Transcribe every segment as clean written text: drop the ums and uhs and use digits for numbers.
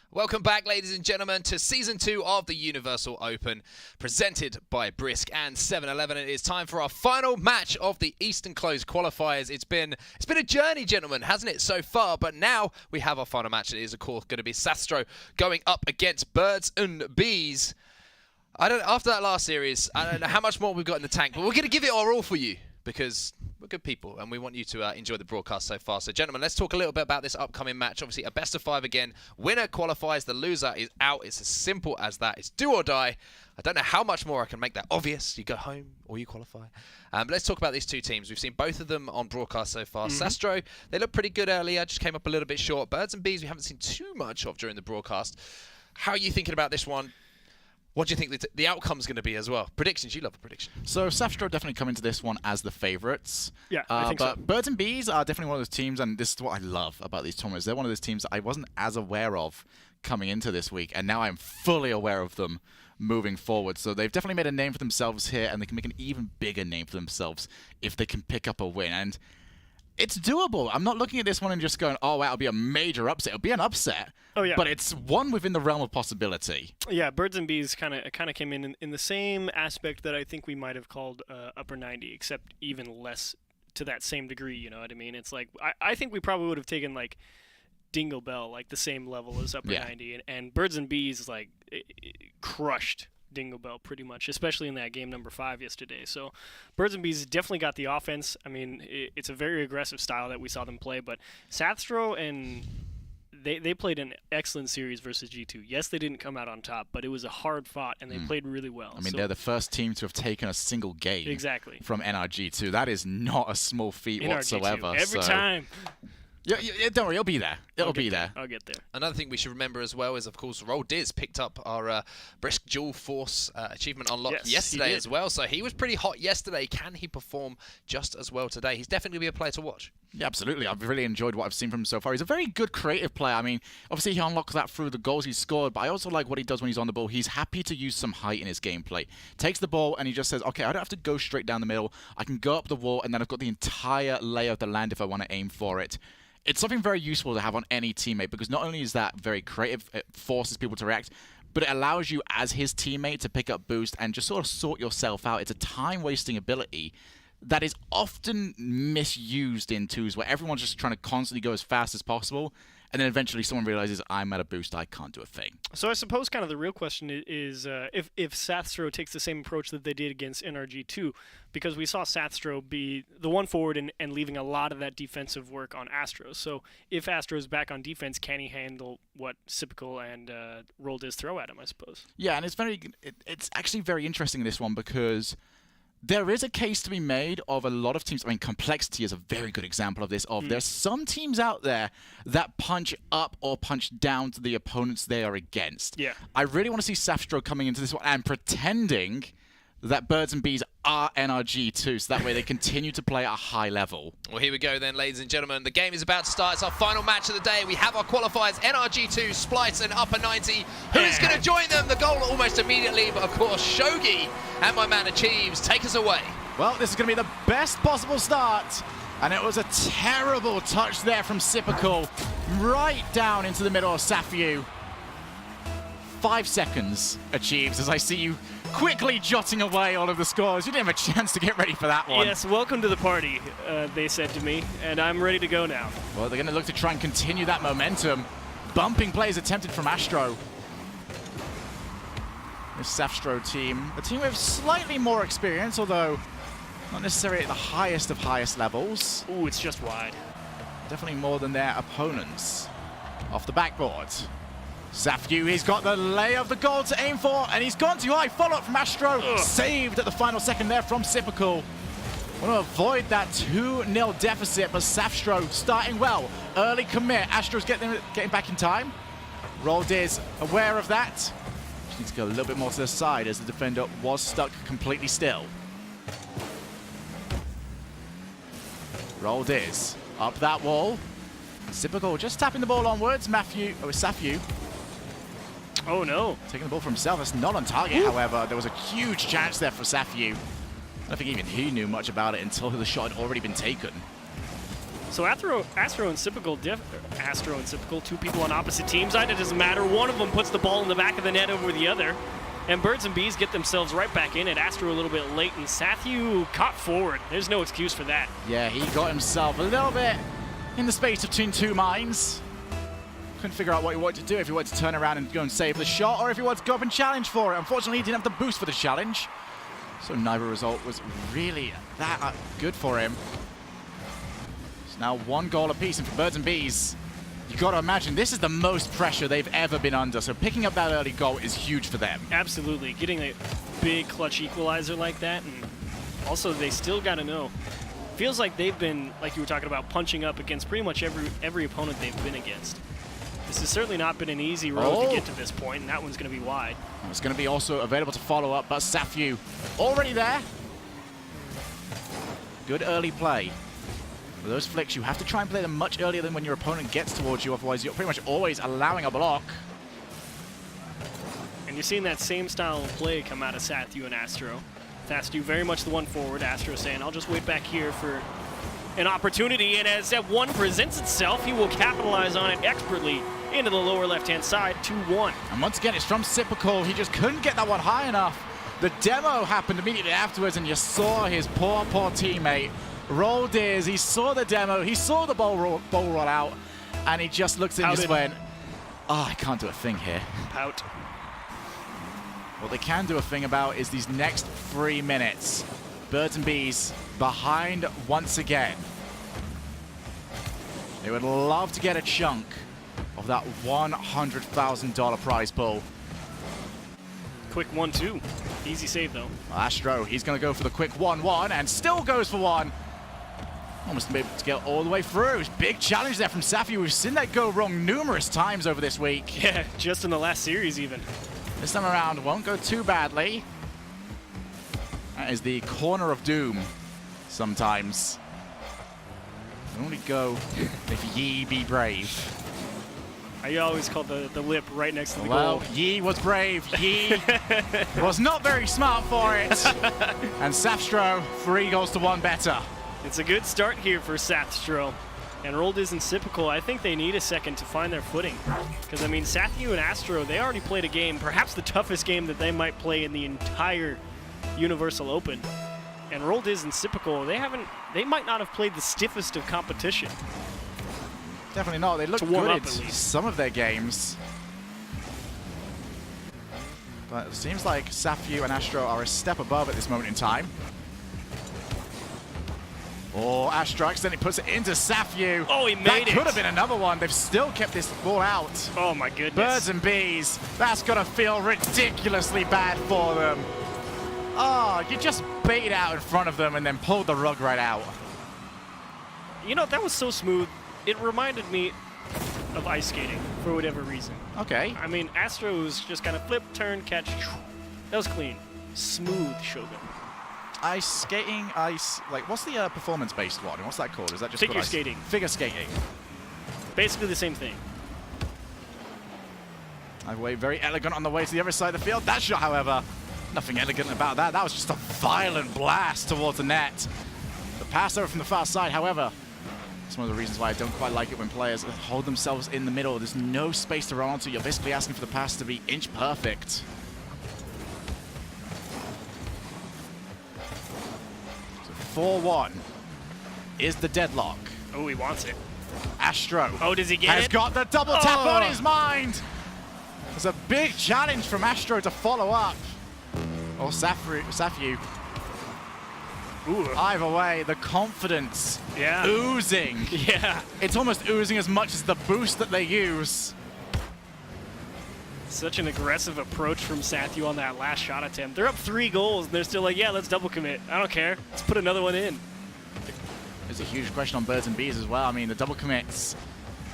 Welcome back, ladies and gentlemen, to Season 2 of the Universal Open, presented by Brisk and 7-Eleven. It is time for our final match of the Eastern Close qualifiers. It's been a journey, gentlemen, hasn't it, so far? But now we have our final match. It is, of course, going to be Sathstroh going up against Birdz and Beez. After that last series, I don't know how much more we've got in the tank, but we're going to give it our all for you, because we're good people and we want you to enjoy the broadcast so far. So, gentlemen, let's talk a little bit about this upcoming match. Obviously, a best of 5 again. Winner qualifies. The loser is out. It's as simple as that. It's do or die. I don't know how much more I can make that obvious. You go home or you qualify. But let's talk about these two teams. We've seen both of them on broadcast so far. Sathstroh, they look pretty good earlier. Just came up a little bit short. Birdz and Beez, we haven't seen too much of during the broadcast. How are you thinking about this one? What do you think the outcome's going to be as well? Predictions, you love a prediction. So Sathstroh definitely come into this one as the favourites. Yeah, I think so. But Birdz and Beez are definitely one of those teams, and this is what I love about these tournaments. They're one of those teams that I wasn't as aware of coming into this week, and now I'm fully aware of them moving forward. So they've definitely made a name for themselves here, and they can make an even bigger name for themselves if they can pick up a win. And it's doable. I'm not looking at this one and just going, oh, wow, it'll be a major upset. It'll be an upset. Oh, yeah. But it's one within the realm of possibility. Yeah, Birdz and Beez kind of came in the same aspect that I think we might have called upper 90, except even less to that same degree, you know what I mean? It's like, I think we probably would have taken, like, Dingle Bell, like, the same level as upper 90. And Birdz and Beez, like, crushed Dingle Bell pretty much, especially in that game number 5 yesterday. So Birdz and Beez definitely got the offense. I mean, it's a very aggressive style that we saw them play, but Sathstroh and they played an excellent series versus G2. Yes, they didn't come out on top, but it was a hard fought, and they played really well. I mean, they're the first team to have taken a single game from NRG2. That is not a small feat whatsoever. Every time. Yeah, don't worry, it'll be there. It'll be there. I'll get there. Another thing we should remember as well is, of course, Diz picked up our Brisk Dual Force achievement unlocked yesterday as well. So he was pretty hot yesterday. Can he perform just as well today? He's definitely going to be a player to watch. Yeah, absolutely. I've really enjoyed what I've seen from him so far. He's a very good creative player. I mean, obviously he unlocks that through the goals he's scored, but I also like what he does when he's on the ball. He's happy to use some height in his gameplay. Takes the ball and he just says, okay, I don't have to go straight down the middle. I can go up the wall and then I've got the entire lay of the land if I want to aim for it. It's something very useful to have on any teammate because not only is that very creative, it forces people to react, but it allows you as his teammate to pick up boost and just sort of sort yourself out. It's a time-wasting ability that is often misused in twos where everyone's just trying to constantly go as fast as possible, and then eventually someone realizes, I'm at a boost, I can't do a thing. So I suppose kind of the real question is if Sathstroh takes the same approach that they did against NRG2, because we saw Sathstroh be the one forward and leaving a lot of that defensive work on Astro. So if Astro's back on defense, can he handle what Sipical and Birdz throw at him, I suppose? Yeah, and it's actually very interesting in this one because there is a case to be made of a lot of teams. I mean, Complexity is a very good example of this. There's some teams out there that punch up or punch down to the opponents they are against. Yeah. I really want to see Sathstroh coming into this one and pretending that Birdz and Beez are NRG too, so that way they continue to play at a high level. Well, here we go then, ladies and gentlemen. The game is about to start. It's our final match of the day. We have our qualifiers, NRG2, Splice, and Upper 90. Who is going to join them? The goal almost immediately, but of course, Shogi and my man Achieves take us away. Well, this is going to be the best possible start, and it was a terrible touch there from Sipical, right down into the middle of Sathstroh. 5 seconds, Achieves, as I see you quickly jotting away all of the scores. You didn't have a chance to get ready for that one. Yes, welcome to the party, they said to me, and I'm ready to go now. Well, they're going to look to try and continue that momentum. Bumping plays attempted from Astro. This Sathstroh team, a team with slightly more experience, although not necessarily at the highest of highest levels. Ooh, it's just wide. Definitely more than their opponents. Off the backboard. Sathstroh, he's got the lay of the goal to aim for, and he's gone too high. Follow-up from Astro. Saved at the final second there from Sipical. Want to avoid that 2-0 deficit, but Sathstroh starting well. Early commit. Astro's getting back in time. Birdz aware of that. Just needs to go a little bit more to the side as the defender was stuck completely still. Birdz up that wall. Sipical just tapping the ball onwards. Sathstroh. Oh no. Taking the ball for himself. That's not on target, however. There was a huge chance there for Sathstroh. I don't think even he knew much about it until the shot had already been taken. So Astro and Sypical, two people on opposite teams. It doesn't matter. One of them puts the ball in the back of the net over the other. And Birdz and Beez get themselves right back in it. Astro a little bit late, and Sathstroh caught forward. There's no excuse for that. Yeah, he got himself a little bit in the space between two mines. Couldn't figure out what he wanted to do, if he wanted to turn around and go and save the shot, or if he wanted to go up and challenge for it. Unfortunately, he didn't have the boost for the challenge. So neither result was really that good for him. It's now 1 goal apiece, and for Birdz and Beez, you got to imagine this is the most pressure they've ever been under. So picking up that early goal is huge for them. Absolutely. Getting a big clutch equalizer like that, and also they still got to know. Feels like they've been, like you were talking about, punching up against pretty much every opponent they've been against. This has certainly not been an easy road to get to this point, and that one's going to be wide. It's going to be also available to follow up, but Sathstroh already there. Good early play. For those flicks, you have to try and play them much earlier than when your opponent gets towards you, otherwise you're pretty much always allowing a block. And you're seeing that same style of play come out of Sathstroh and Astro. Sathstroh very much the one forward, Astro saying, I'll just wait back here for an opportunity, and as that one presents itself, he will capitalize on it expertly into the lower left-hand side, 2-1. And once again, it's from Sypical. He just couldn't get that one high enough. The demo happened immediately afterwards, and you saw his poor teammate roll Diz. He saw the demo, he saw the ball roll out, and he just looks at it and just went, oh, I can't do a thing here. Pout. What they can do a thing about is these next 3 minutes. Birdz and Beez behind once again. They would love to get a chunk of that $100,000 prize pool. Quick 1-2. Easy save, though. Astro, he's going to go for the quick 1-1 and still goes for one. Almost able to get all the way through. Big challenge there from Sathstroh. We've seen that go wrong numerous times over this week. Yeah, just in the last series, even. This time around, won't go too badly. That is the corner of doom sometimes. Only go if ye be brave. I always call the lip right next to the well, goal. ye was brave. Ye was not very smart for it. And Sathstroh, 3-1 better. It's a good start here for Sathstroh. And Roldiz and Sypical, I think they need a second to find their footing. Because, I mean, Sathstroh and Astro, they already played a game, perhaps the toughest game that they might play in the entire Universal Open. And Roldiz and Sypical, they might not have played the stiffest of competition. Definitely not. They look good at some of their games. But it seems like Sathstroh and Astro are a step above at this moment in time. Oh, Astro accidentally puts it into Sathstroh. Oh, he made that it. That could have been another one. They've still kept this ball out. Oh, my goodness. Birdz and Beez. That's got to feel ridiculously bad for them. Oh, you just baited out in front of them and then pulled the rug right out. You know, that was so smooth. It reminded me of ice skating for whatever reason. Okay. I mean, Astro was just kind of flip, turn, catch. That was clean. Smooth Shogun. Ice skating, like, what's the performance-based one? What's that called? Is that just figure skating? Figure skating. Basically the same thing. Very elegant on the way to the other side of the field. That shot, however, nothing elegant about that. That was just a violent blast towards the net. The pass over from the far side, however, it's one of the reasons why I don't quite like it when players hold themselves in the middle. There's no space to run onto. You're basically asking for the pass to be inch perfect. So 4-1 is the deadlock. Oh, he wants it. Astro. Oh, does he get has it? Got the double tap on his mind. There's a big challenge from Astro to follow up. Or Sathstroh. Ooh. Either way, the confidence oozing. Yeah. It's almost oozing as much as the boost that they use. Such an aggressive approach from Sathstroh on that last shot attempt. They're up 3 goals, and they're still like, yeah, let's double commit. I don't care. Let's put another one in. There's a huge question on Birdz and Beez as well. I mean, the double commits,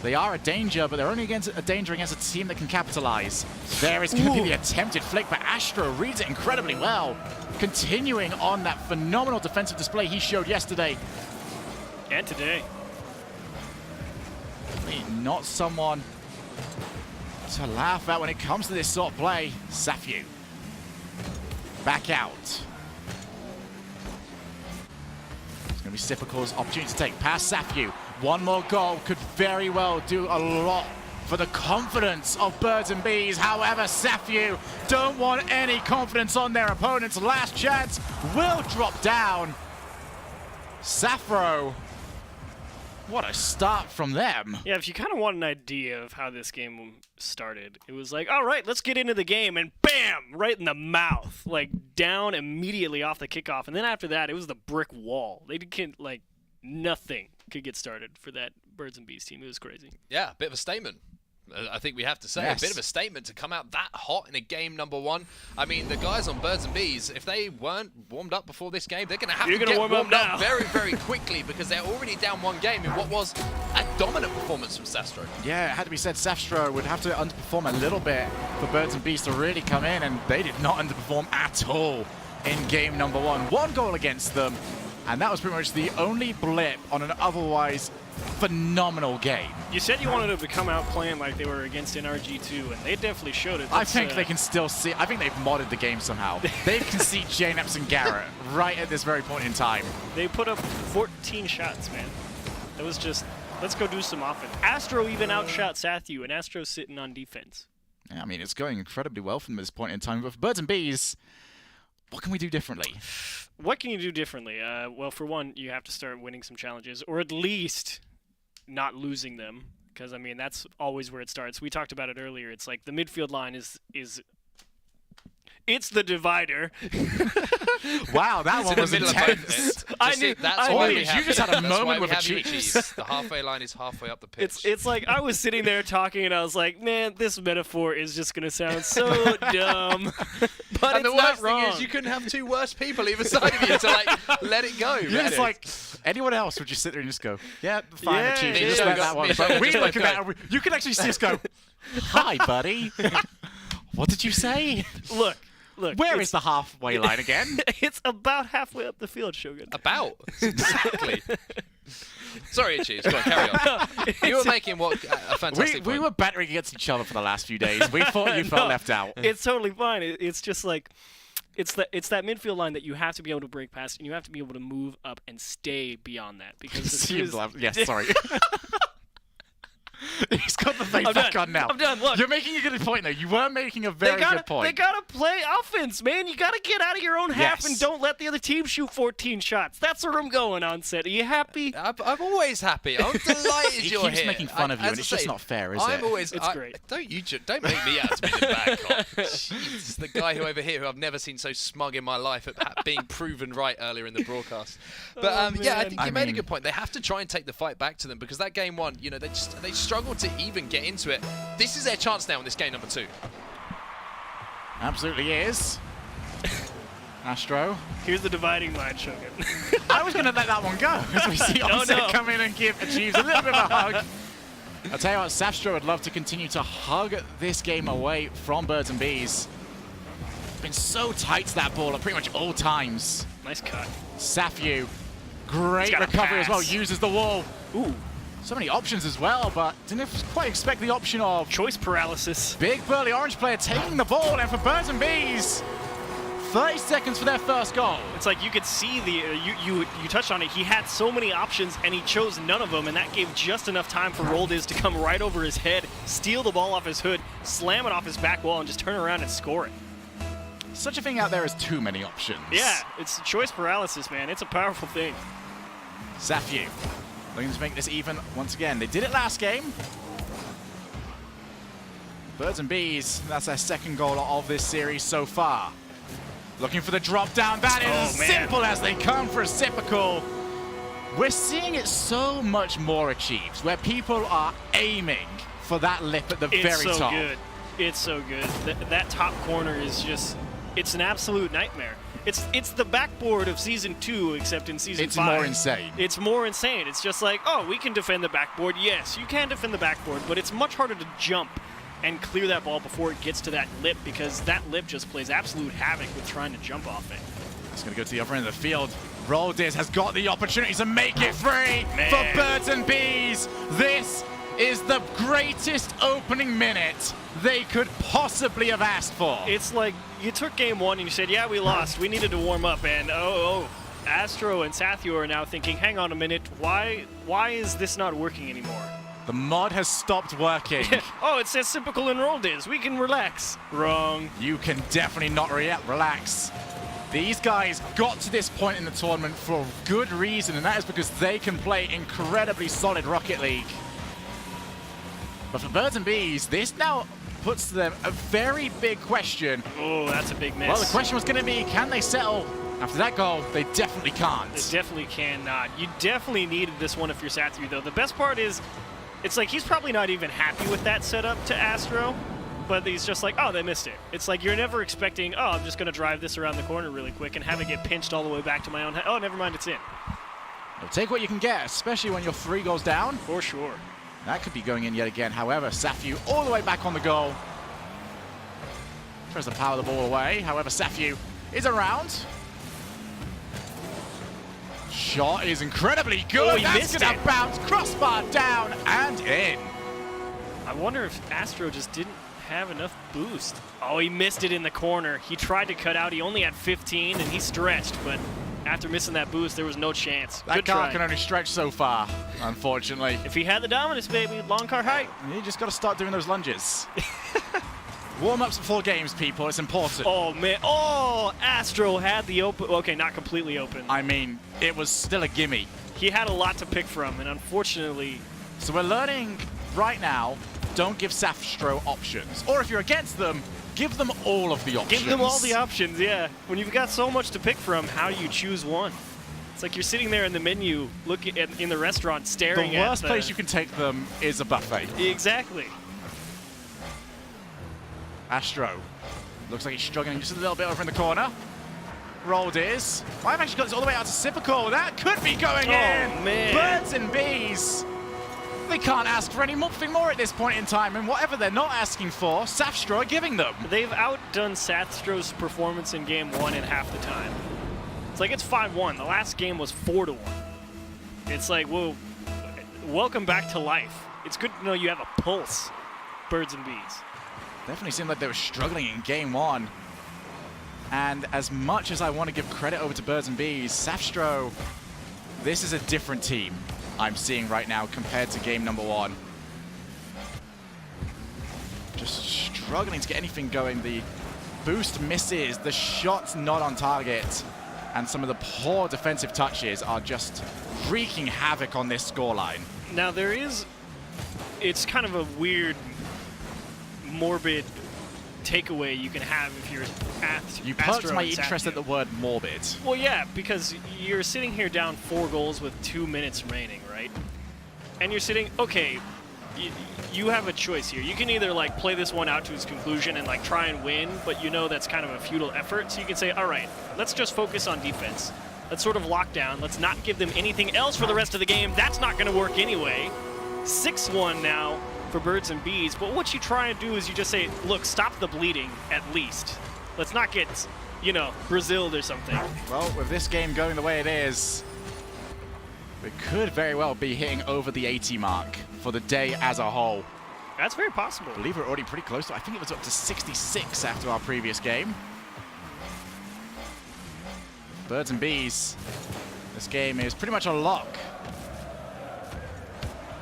they are a danger, but they're only a danger against a team that can capitalize. There is going to be the attempted flick, but Astro reads it incredibly well. Continuing on that phenomenal defensive display he showed yesterday. And today. Not someone to laugh at when it comes to this sort of play. Sathstroh. Back out. It's going to be Sypical's opportunity to take past Sathstroh. One more goal could very well do a lot for the confidence of Birdz and Beez. However, Sathstroh don't want any confidence on their opponent's last chance. Will drop down. Sathstroh, what a start from them. Yeah, if you kind of want an idea of how this game started, it was like, all right, let's get into the game, and bam, right in the mouth, like down immediately off the kickoff. And then after that, it was the brick wall. They didn't, like, nothing could get started for that Birdz and Beez team. It was crazy. Yeah, a bit of a statement. I think we have to say Yes. a bit of a statement to come out that hot in a game number 1. I mean, the guys on Birdz and Beez, if they weren't warmed up before this game, they're going to have to get warm warmed up up very, very quickly because they're already down 1 game in what was a dominant performance from Sathstroh. Yeah, it had to be said, Sathstroh would have to underperform a little bit for Birdz and Beez to really come in, and they did not underperform at all in game number 1. 1 goal against them, and that was pretty much the only blip on an otherwise phenomenal game. You said you wanted them to come out playing like they were against NRG2, and they definitely showed it. I think they can still see. I think they've modded the game somehow. They can see JNeps and Garrett right at this very point in time. They put up 14 shots, man. It was just, let's go do some offense. Astro even outshot Sathstroh, and Astro's sitting on defense. Yeah, I mean, it's going incredibly well from this point in time. But for Birdz and Beez, what can we do differently? What can you do differently? Well, for one, you have to start winning some challenges, or at least not losing them, because, I mean, that's always where it starts. We talked about it earlier. It's like the midfield line is it's the divider. Wow, that It's one in was the middle intense. of both. I knew- That's I why knew- we you have just had a that's why moment we with have Achieves. The halfway line is halfway up the pitch. It's like I was sitting there talking, and I was like, man, this metaphor is just going to sound so dumb. But and the it's not worst thing wrong. is you couldn't have 2 worse people either side of you to like let it go. You're just like, anyone else would just sit there and just go, yeah, fine, Yeah, Achieves, yeah, just yeah. let that one. Yeah, But we just look let at go. that, and you can actually see us go, hi, buddy. What did you say? Look. Where it's- is the halfway line again? It's about halfway up the field, Shogun. about exactly. Sorry, Achieves. Go on, carry on. You were making what a fantastic We point. were battering against each other for the last few days. We thought you felt No, left out. It's totally fine. It's just like it's that midfield line that you have to be able to break past, and you have to be able to move up and stay beyond that because as soon as- Yes, sorry. He's got the face I'm back done. on now. I'm done. Look. You're making a good point, though. You were making a very good point. They gotta play offense, man. You gotta get out of your own half Yes. and don't let the other team shoot 14 shots. That's where I'm going on set. Are you happy? I'm always happy. I'm delighted He you're keeps here. making fun of you, As and I it's just say, not fair, is I'm it? always. It's great. Don't make me out to be the bad cop. Jeez, the guy who over here who I've never seen so smug in my life at being proven right earlier in the broadcast. But yeah, I man. think you made a good point. They have to try and take the fight back to them because that game 1, you know, they struggled to even get into it. This is their chance now in this game number 2. Absolutely is. Astro. Here's the dividing line, Shogun. I was going to let that one go as we see Onset come in and give Achieves a little bit of a hug. I'll tell you what, Sathstroh would love to continue to hug this game away from Birdz and Beez. Been so tight to that ball at pretty much all times. Nice cut. Sathstroh, great got a recovery as well, pass. uses the wall. Ooh, So many options as well, but didn't quite expect the option of choice paralysis. big burly orange player taking the ball, and for Birdz and Beez, 30 seconds for their first goal. It's like you could see you touched on it. He had so many options and he chose none of them, and that gave just enough time for Roldiz to come right over his head, steal the ball off his hood, slam it off his back wall, and just turn around and score it. Such a thing out there as too many options. Yeah, it's choice paralysis, man. It's a powerful thing. Sathstroh looking to make this even once again. They did it last game. Birdz and Beez, that's their second goal of this series so far. Looking for the drop down. That is as simple as they come for a reciprocal. We're seeing it so much more achieved, where people are aiming for that lip at the very It's so top. good. It's so good. That top corner is just, it's an absolute nightmare. It's the backboard of Season 2, except in Season 5. It's more insane. It's more insane. It's just like, oh, we can defend the backboard. Yes, you can defend the backboard, but it's much harder to jump and clear that ball before it gets to that lip, because that lip just plays absolute havoc with trying to jump off it. It's going to go to the other end of the field. Roldiz has got the opportunity to make it free for Birdz and Beez. This is the greatest opening minute they could possibly have asked for. It's like you took game 1 and you said, yeah, we lost. We needed to warm up, and Astro and Sathstroh are now thinking, hang on a minute, why is this not working anymore? The mod has stopped working. Oh, it says typical enrolled is. We can relax. Wrong. You can definitely not relax. These guys got to this point in the tournament for good reason, and that is because they can play incredibly solid Rocket League. But for Birdz and Beez, this now puts to them a very big question. Oh, that's a big miss. Well, the question was going to be, can they settle? After that goal, they definitely can't. They definitely cannot. You definitely needed this one if you're Sathstroh, though. The best part is, it's like he's probably not even happy with that setup to Astro, but he's just like, oh, they missed it. It's like you're never expecting, oh, I'm just going to drive this around the corner really quick and have it get pinched all the way back to my own head. Oh, never mind, it's in. Well, take what you can get, especially when you're 3 goals down. For sure. That could be going in yet again. However, Sathstroh all the way back on the goal. Tries to power the ball away. However, Sathstroh is around. Shot is incredibly good. Oh, he That's missed going it. to bounce crossbar down and in. I wonder if Astro just didn't have enough boost. Oh, he missed it in the corner. He tried to cut out. He only had 15, and he stretched, but after missing that boost, there was no chance. That Good car try. can only stretch so far, unfortunately. If he had the dominance, baby, long car height. You just got to start doing those lunges. Warm-ups before games, people. It's important. Oh, man. Oh, Astro had the open. Okay, not completely open. I mean, it was still a gimme. He had a lot to pick from, and unfortunately... So we're learning right now, don't give Sathstroh options. Or if you're against them, give them all of the options. Give them all the options, yeah. When you've got so much to pick from, how do you choose one? It's like you're sitting there in the menu, looking at in the restaurant, staring The at worst place you can take them is a buffet. Exactly. Astro. Looks like he's struggling just a little bit over in the corner. Rolled is. I've actually got this all the way out to Sipical. That could be going in. Man. Birdz and Beez. They can't ask for anything more at this point in time, and whatever they're not asking for, Sathstroh are giving them. They've outdone Sathstroh's performance in game 1 in half the time. It's like it's 5-1. The last game was 4-1. It's like, whoa, welcome back to life. It's good to know you have a pulse, Birdz and Beez. Definitely seemed like they were struggling in game 1. And as much as I want to give credit over to Birdz and Beez, Sathstroh, this is a different team I'm seeing right now compared to game number 1. Just struggling to get anything going. The boost misses, the shot's not on target, and some of the poor defensive touches are just wreaking havoc on this scoreline. Now it's kind of a weird, morbid takeaway you can have if you're You Astro perked my and interest Sathstroh. at the word morbid. Well, yeah, because you're sitting here down 4 goals with 2 minutes remaining, right? And you're sitting, okay, you have a choice here. You can either like play this one out to its conclusion and like try and win, but you know that's kind of a futile effort. So you can say, all right, let's just focus on defense. Let's sort of lock down. Let's not give them anything else for the rest of the game. That's not going to work anyway. 6-1 now for Birdz and Beez. But what you try and do is you just say, look, stop the bleeding at least. Let's not get, you know, Braziled or something. Well, with this game going the way it is, we could very well be hitting over the 80 mark for the day as a whole. That's very possible. I believe we're already pretty close to, I think it was up to 66 after our previous game. Birdz and Beez, this game is pretty much a lock.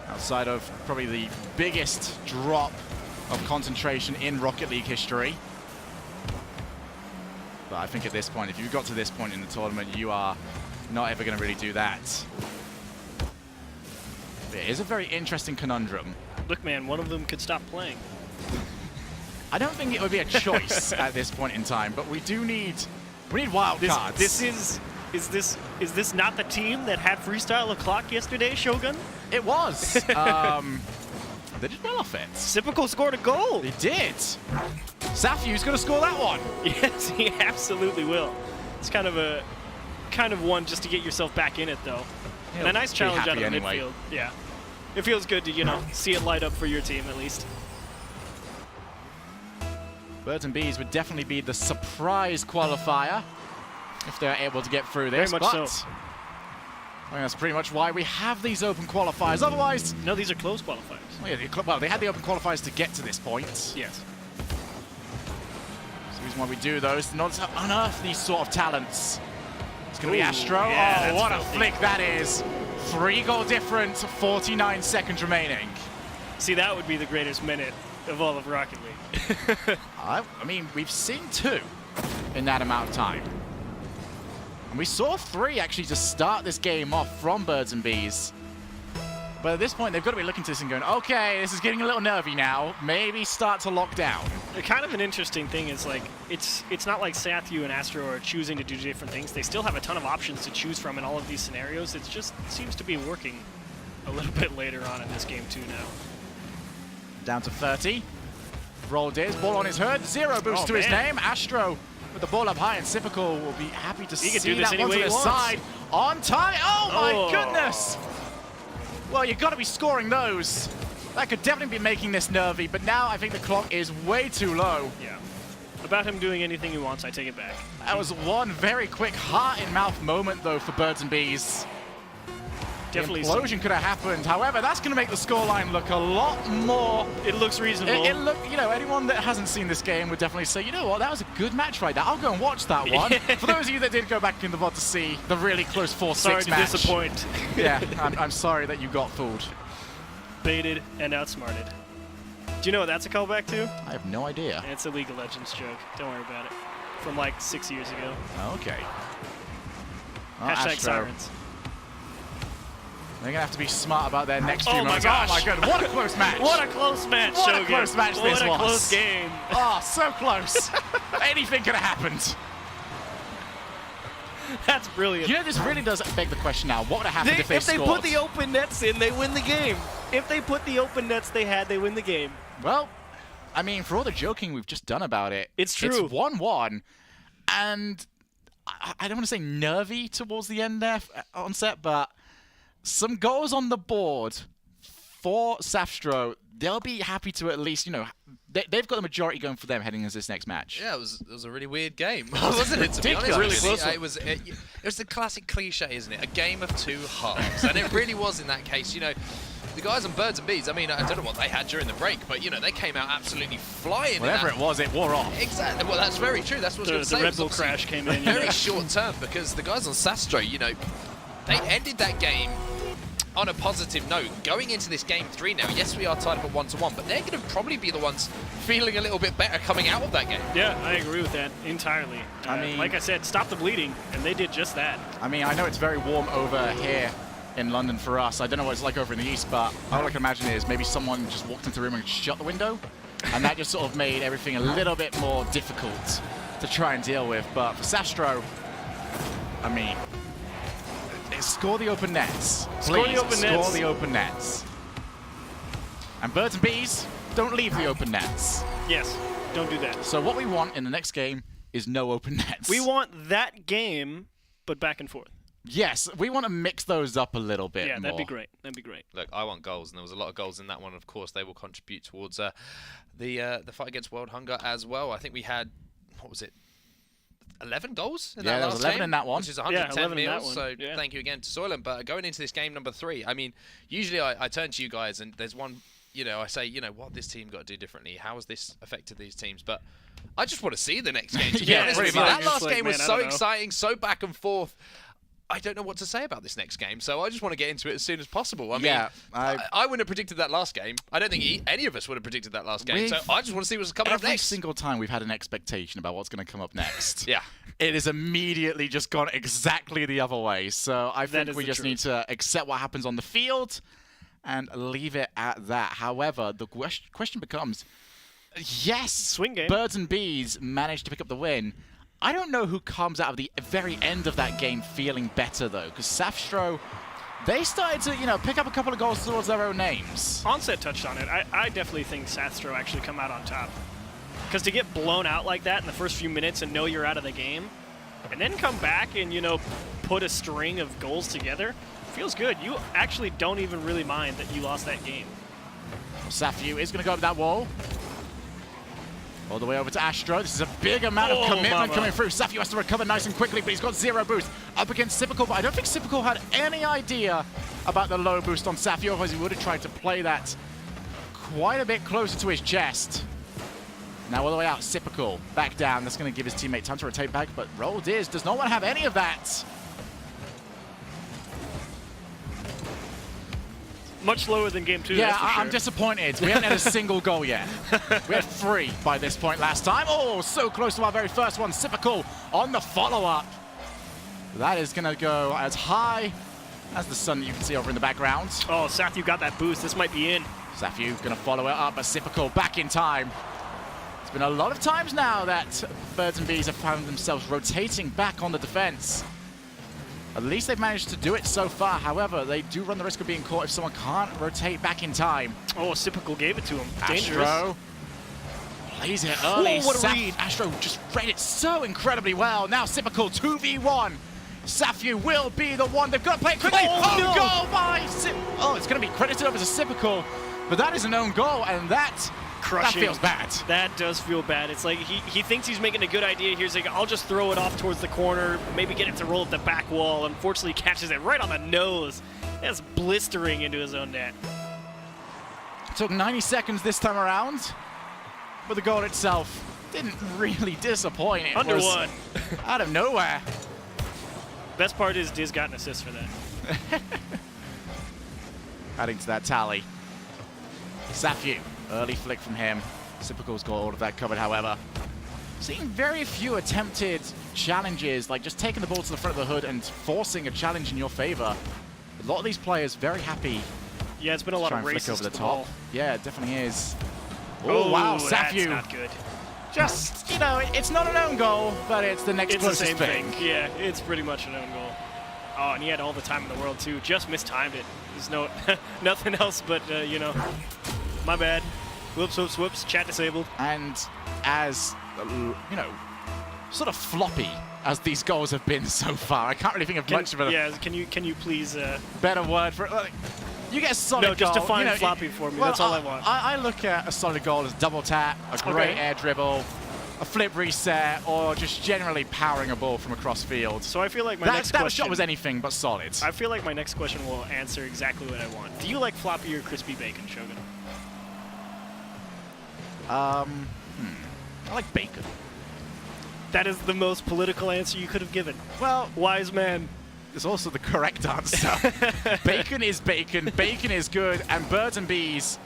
Outside of probably the biggest drop of concentration in Rocket League history. But I think at this point, if you've got to this point in the tournament, you are not ever going to really do that. It is a very interesting conundrum. Look, man, one of them could stop playing. I don't think it would be a choice at this point in time, but we need wild cards. Is this not the team that had freestyle o'clock yesterday, Shogun? It was. They did well off it. Sipical scored a goal. They did. Sathstroh's going to score that one. Yes, he absolutely will. It's kind of one just to get yourself back in it, though. And a nice challenge out of the midfield. Yeah. It feels good to, you know, see it light up for your team at least. Birdz and Beez would definitely be the surprise qualifier if they're able to get through this. Very much so. I think that's pretty much why we have these open qualifiers. Otherwise, No, these are close qualifiers. well, they had the open qualifiers to get to this point. Yes. So the reason why we do those is not to unearth these sort of talents. It's going to be Sathstroh. yeah, Oh, what a filthy. flick that is. 3-goal difference, 49 seconds remaining. See, that would be the greatest minute of all of Rocket League. I mean, we've seen 2 in that amount of time. And we saw 3 actually to start this game off from Birdz and Beez. But at this point, they've got to be looking to this and going, okay, this is getting a little nervy now. Maybe start to lock down. Kind of an interesting thing is, like, it's not like Sathstroh and Sathstroh are choosing to do different things. They still have a ton of options to choose from in all of these scenarios. It just seems to be working a little bit later on in this game, too, now. Down to 30. Rolled is, ball on his hood, 0 boost to his man. name. Sathstroh with the ball up high, and Sipical will be happy to He see could do this that any one to way he the wants. side. On time, oh my Oh. goodness! Well, you've got to be scoring those. That could definitely be making this nervy, but now I think the clock is way too low. Yeah. About him doing anything he wants, I take it back. That was one very quick heart-in-mouth moment, though, for Birdz and Beez. Definitely. The implosion could have happened. However, that's going to make the scoreline look a lot more... It looks reasonable. It look, you know, anyone that hasn't seen this game would definitely say, you know what, that was a good match right there. I'll go and watch that one. For those of you that did go back in the VOD to see the really close 4-6 Sorry to match. disappoint. Yeah, I'm sorry that you got fooled. Baited and outsmarted. Do you know what that's a callback to? I have no idea. It's a League of Legends joke. Don't worry about it. From like 6 years ago. Okay. Hashtag Sathstroh. sirens. They're going to have to be smart about their next few Oh my moments. gosh. Oh my god, what a close match. What a close match, What a Shogun. close match this What a was. close game. Oh, so close. Anything could have happened. That's brilliant. You know, this really does beg the question now. What would have happened if they they scored? put the open nets in, they win the game. If they put the open nets they had, they win the game. Well, I mean, for all the joking we've just done about it, It's true. It's 1-1, and I don't want to say nervy towards the end there on set, but some goals on the board for Sathstroh. They'll be happy to at least, you know, they've got the majority going for them heading into this next match. Yeah, it was a really weird game, wasn't it? To be honest, Ridiculous. Really actually? close one. It was the classic cliche, isn't it? A game of 2 halves, and it really was in that case. You know, the guys on Birdz and Beez. I mean, I don't know what they had during the break, but you know, they came out absolutely flying. Whatever it was, it wore off. Exactly. Well, that's very true. That's what I was The going to say. Red It Bull was obviously crash came in. you very know. short term because the guys on Sathstroh, you know, they ended that game on a positive note. Going into this game 3 now, yes, we are tied up at 1-1, but they're going to probably be the ones feeling a little bit better coming out of that game. Yeah, I agree with that entirely. I mean- like I said, stop the bleeding, and they did just that. I mean, I know it's very warm over here in London for us. I don't know what it's like over in the east, but all I can imagine is maybe someone just walked into the room and shut the window, and that just sort of made everything a little bit more difficult to try and deal with. But for Sathstroh, I mean, score the open nets. Score the Please, open score nets. the open nets. And Birdz and Beez, don't leave the open nets. Yes, don't do that. So what we want in the next game is no open nets. We want that game, but back and forth. Yes, we want to mix those up a little bit Yeah, more. that'd be great. That'd be great. Look, I want goals, and there was a lot of goals in that one. Of course, they will contribute towards the fight against world hunger as well. I think we had, what was it, 11 goals in Yeah, that there last was 11 game, in that one. which is 110 11 in that meals. one, So yeah. thank you again to Soylent. But going into this game number 3, I mean, usually I turn to you guys, and there's one, you know, I say, you know, what this team got to do differently? How has this affected these teams? But I just want to see the next game. To be Yeah, honest with pretty you. much. That last It's like, game was man, I so don't know. exciting, so back and forth. I don't know what to say about this next game, so I just want to get into it as soon as possible. I mean, Yeah, I wouldn't have predicted that last game. I don't think any of us would have predicted that last game. So We've- I just want to see what's coming up Every next. single time we've had an expectation about what's going to come up next. Yeah. It has immediately just gone exactly the other way. So I think is we the just truth. need to accept what happens on the field and leave it at that. However, the question becomes, yes, Swing game. Birdz and Beez managed to pick up the win. I don't know who comes out of the very end of that game feeling better, though, because Sathstroh, they started to, you know, pick up a couple of goals towards their own names. Onset touched on it. I definitely think Sathstroh actually come out on top. Because to get blown out like that in the first few minutes and know you're out of the game, and then come back and, you know, put a string of goals together, feels good. You actually don't even really mind that you lost that game. Sathstroh is going to go up that wall. All the way over to Sathstroh. This is a big amount of Oh, commitment mama. coming through. Sathstroh has to recover nice and quickly, but he's got 0 boost. Up against Sipical, but I don't think Sipical had any idea about the low boost on Sathstroh, otherwise he would have tried to play that quite a bit closer to his chest. Now all the way out, Sipical back down. That's going to give his teammate time to rotate back, but Roll Diz does not want to have any of that. Much slower than game 2. Yeah, that's for sure. I'm disappointed. We haven't had a single goal yet. We had 3 by this point last time. Oh, so close to our very first one. Sypical on the follow-up. That is going to go as high as the sun you can see over in the background. Oh, Sathstroh got that boost. This might be in. Sathstroh going to follow it up, but Sypical back in time. It's been a lot of times now that Birdz and Beez have found themselves rotating back on the defense. At least they've managed to do it so far. However, they do run the risk of being caught if someone can't rotate back in time. Oh, Sypical gave it to him. Dangerous. Sathstroh plays it early. Oh, what a read. Sathstroh just read it so incredibly well. Now Sypical 2v1. Sathstroh will be the one. They've got to play it quickly. Oh, no. Goal by Oh, it's going to be credited over to Sypical, but that is an own goal, and that feels bad. That does feel bad. It's like he thinks he's making a good idea here. He's like, I'll just throw it off towards the corner, maybe get it to roll at the back wall. Unfortunately, he catches it right on the nose. That's blistering into his own net. It took 90 seconds this time around, but the goal itself didn't really disappoint. It Under was one. out of nowhere. Best part is Diz got an assist for that. Adding to that tally. Sathstroh, early flick from him. Sypical's got all of that covered, however. Seeing very few attempted challenges, like just taking the ball to the front of the hood and forcing a challenge in your favor. A lot of these players very happy. Yeah, it's been a lot of races over the to top. ball. Yeah, it definitely is. Oh, wow, that's Sathstroh. not good. Just, you know, it's not an own goal, but it's the next It's the closest same thing. Yeah, it's pretty much an own goal. Oh, and he had all the time in the world, too. Just mistimed it. There's no nothing else but, you know, my bad. Whoops, whoops, whoops. Chat disabled. And as, you know, sort of floppy as these goals have been so far, I can't really think of much of a Yeah, can you please... better word for it. Like, you get a solid goal. No, just define you know, floppy for me. Well, That's all I want. I look at a solid goal as double tap, a great air dribble, a flip reset, or just generally powering a ball from across field. So I feel like my next that question... shot was anything but solid. I feel like my next question will answer exactly what I want. Do you like floppy or crispy bacon, Shogun? I like bacon. That is the most political answer you could have given. Well, Wise man. it's also the correct answer. Bacon is bacon, bacon is good, and Birdz and Beez,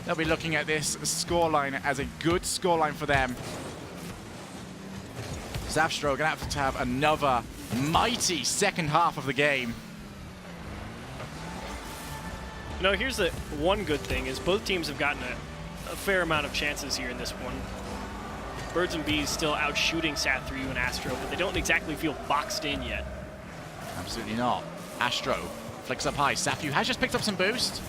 they'll be looking at this scoreline as a good scoreline for them. Sathstroh going to have another mighty second half of the game. No, here's the one good thing is both teams have gotten a fair amount of chances here in this one. Birdz and Beez still out shooting Sathstroh and Astro, but they don't exactly feel boxed in yet. Absolutely not. Astro flicks up high. Sathstroh has just picked up some boost,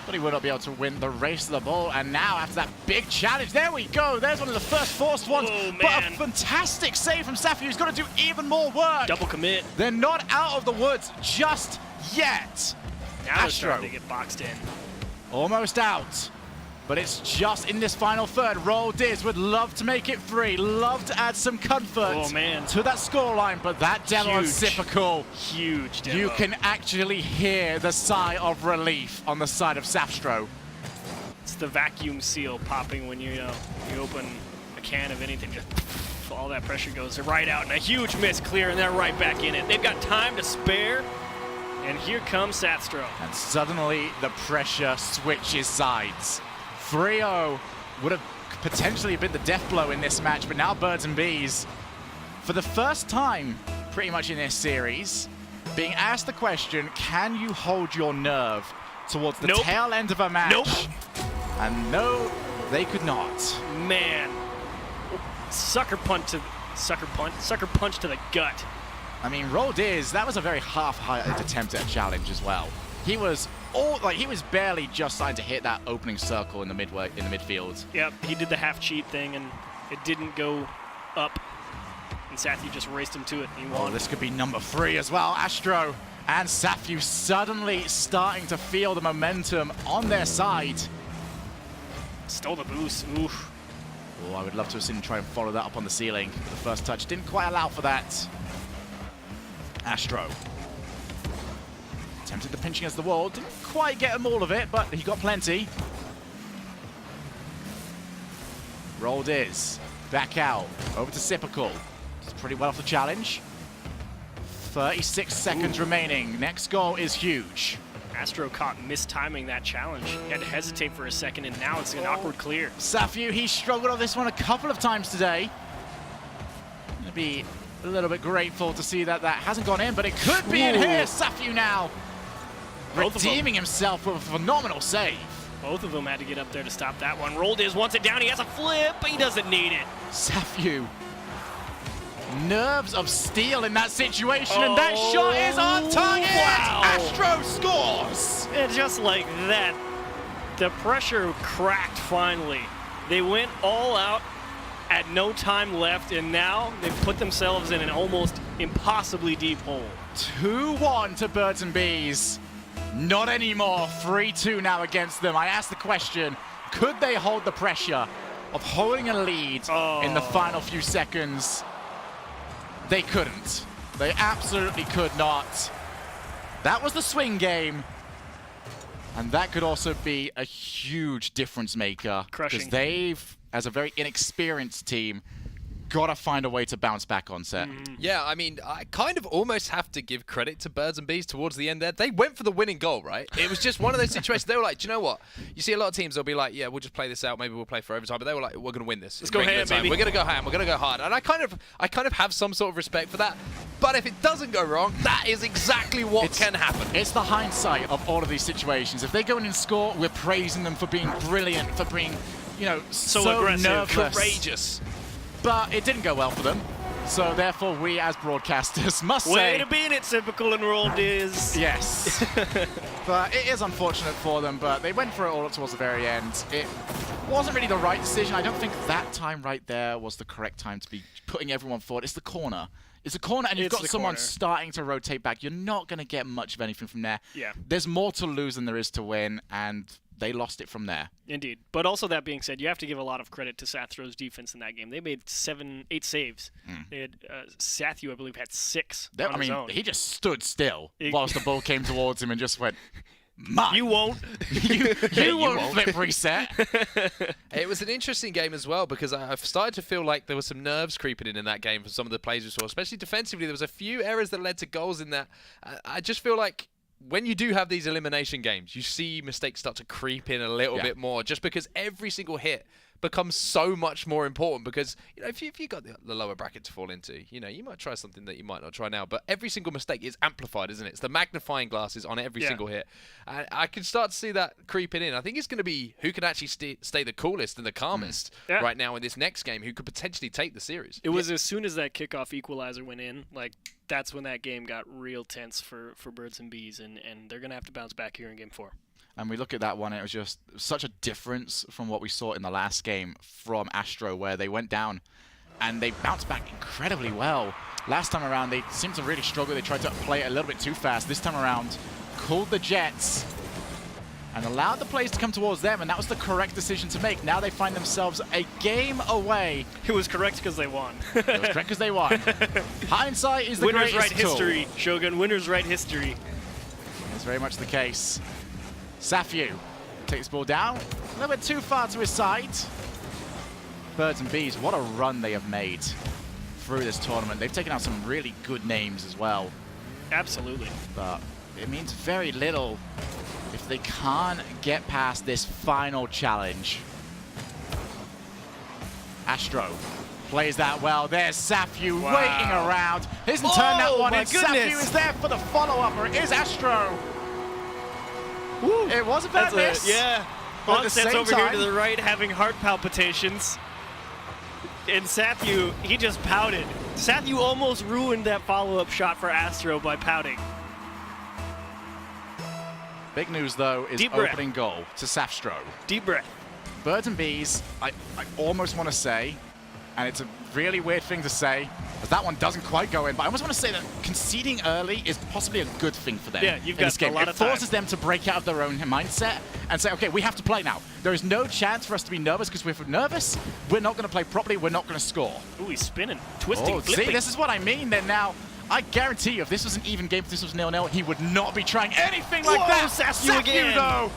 but he will not be able to win the race to the ball. And now, after that big challenge, there we go. There's one of the first forced ones. Oh, but man. a fantastic save from Sathstroh, who's got to do even more work. Double commit. They're not out of the woods just yet. Now they're Astro starting to get boxed in. almost out. But it's just in this final third. Roll Diz would love to make it 3, love to add some comfort to that scoreline, but that demo on Sypical, Huge demo. you can actually hear the sigh of relief on the side of Sathstroh. It's the vacuum seal popping when you open a can of anything. Just all that pressure goes right out, and a huge miss clear, and they're right back in it. They've got time to spare, and here comes Sathstroh. And suddenly the pressure switches sides. 3-0 would have potentially been the death blow in this match, but now Birdz and Beez, for the first time pretty much in this series, being asked the question, can you hold your nerve towards the tail end of a match? And no, they could not. Man, sucker punch to the gut. I mean, Roll Diz, that was a very half-hearted attempt at a challenge as well. He was barely just starting to hit that opening circle in the midfield. Yep, he did the half cheat thing, and it didn't go up. And Sathstroh just raced him to it, and he won. Oh, this could be number 3 as well. Astro and Sathstroh suddenly starting to feel the momentum on their side. Stole the boost. Oof. Oh, I would love to have seen him try and follow that up on the ceiling. The first touch didn't quite allow for that. Astro attempted the pinching against the wall. Didn't quite get him all of it, but he got plenty. Roll Diz. Back out. Over to Sypical. Does pretty well off the challenge. 36 seconds remaining. Next goal is huge. Astro caught mistiming that challenge. He had to hesitate for a second, and now it's an awkward clear. Sathstroh, he struggled on this one a couple of times today. Gonna be a little bit grateful to see that that hasn't gone in, but it could be in here. Sathstroh now redeeming himself with a phenomenal save. Both of them had to get up there to stop that one. Rolled is, wants it down, he has a flip, but he doesn't need it. Sathstroh, nerves of steel in that situation, and that shot is on target! Wow. Astro scores! And just like that, the pressure cracked finally. They went all out at no time left, and now they've put themselves in an almost impossibly deep hole. 2-1 to Birdz and Beez. Not anymore. 3-2 now against them. I asked the question, could they hold the pressure of holding a lead in the final few seconds? They couldn't. They absolutely could not. That was the swing game. And that could also be a huge difference maker. Crushing. Because they've, as a very inexperienced team, got to find a way to bounce back on set. Yeah, I mean, I kind of almost have to give credit to Birdz and Beez towards the end there. They went for the winning goal, right? It was just one of those situations. They were like, do you know what? You see a lot of teams, they'll be like, yeah, we'll just play this out. Maybe we'll play for overtime. But they were like, we're going to win this. Let's go ham, baby. We're going to go ham. We're going to go hard. And I kind of have some sort of respect for that. But if it doesn't go wrong, that is exactly what can happen. It's the hindsight of all of these situations. If they go in and score, we're praising them for being brilliant, for being, you know, so aggressive, nervous. Courageous. But it didn't go well for them. So therefore, we as broadcasters must say... Way to be in it, typical and rolled is. Yes. But it is unfortunate for them, but they went for it all up towards the very end. It wasn't really the right decision. I don't think that time right there was the correct time to be putting everyone forward. It's the corner. It's a corner, and you've got someone starting to rotate back. You're not going to get much of anything from there. Yeah. There's more to lose than there is to win, and they lost it from there. Indeed. But also, that being said, you have to give a lot of credit to Sathstroh's defense in that game. They made 8 saves. They had, Sathstroh, I believe, had 6 on his own. He just stood still whilst the ball came towards him and just went, mine. You won't. you won't flip reset. It was an interesting game as well because I've started to feel like there was some nerves creeping in that game for some of the plays we saw, especially defensively. There was a few errors that led to goals in that. I just feel like when you do have these elimination games, you see mistakes start to creep in a little bit more just because every single hit becomes so much more important because, you know, if you got the lower bracket to fall into, you know, you might try something that you might not try now, but every single mistake is amplified, isn't it? It's the magnifying glasses on every single hit. I can start to see that creeping in. I think it's going to be who can actually stay the coolest and the calmest right now in this next game, who could potentially take the series. It was as soon as that kickoff equalizer went in, like, that's when that game got real tense for Birdz and Beez, and they're going to have to bounce back here in Game 4. And we look at that one, it was just such a difference from what we saw in the last game from Astro, where they went down and they bounced back incredibly well. Last time around, they seemed to really struggle. They tried to play it a little bit too fast. This time around, called the Jets and allowed the plays to come towards them, and that was the correct decision to make. Now they find themselves a game away. It was correct because they won. It was correct because they won. Hindsight is the Winners greatest write history, Shogun. Winners write history. That's very much the case. Sathstroh takes the ball down, a little bit too far to his side. Birdz and Beez, what a run they have made through this tournament. They've taken out some really good names as well. Absolutely. But it means very little if they can't get past this final challenge. Astro plays that well. There's Sathstroh waiting around. He hasn't turned that one in. Sathstroh is there for the follow-up, or it is Astro. Woo. It was a bad miss. Onset's over here to the right having heart palpitations. And Sathstroh, he just pouted. Sathstroh almost ruined that follow-up shot for Astro by pouting. Big news, though, is opening goal to Sathstroh. Deep breath. Birdz and Beez, I almost want to say, and it's a really weird thing to say, as that one doesn't quite go in, but I almost want to say that conceding early is possibly a good thing for them. Yeah, you've got a lot of time. It forces them to break out of their own mindset and say, okay, we have to play now. There is no chance for us to be nervous, because if we're nervous, we're not going to play properly, we're not going to score. Ooh, he's spinning, twisting, flipping. See, this is what I mean then now. I guarantee you, if this was an even game, if this was 0-0, he would not be trying anything like that. Sathstroh again. Though,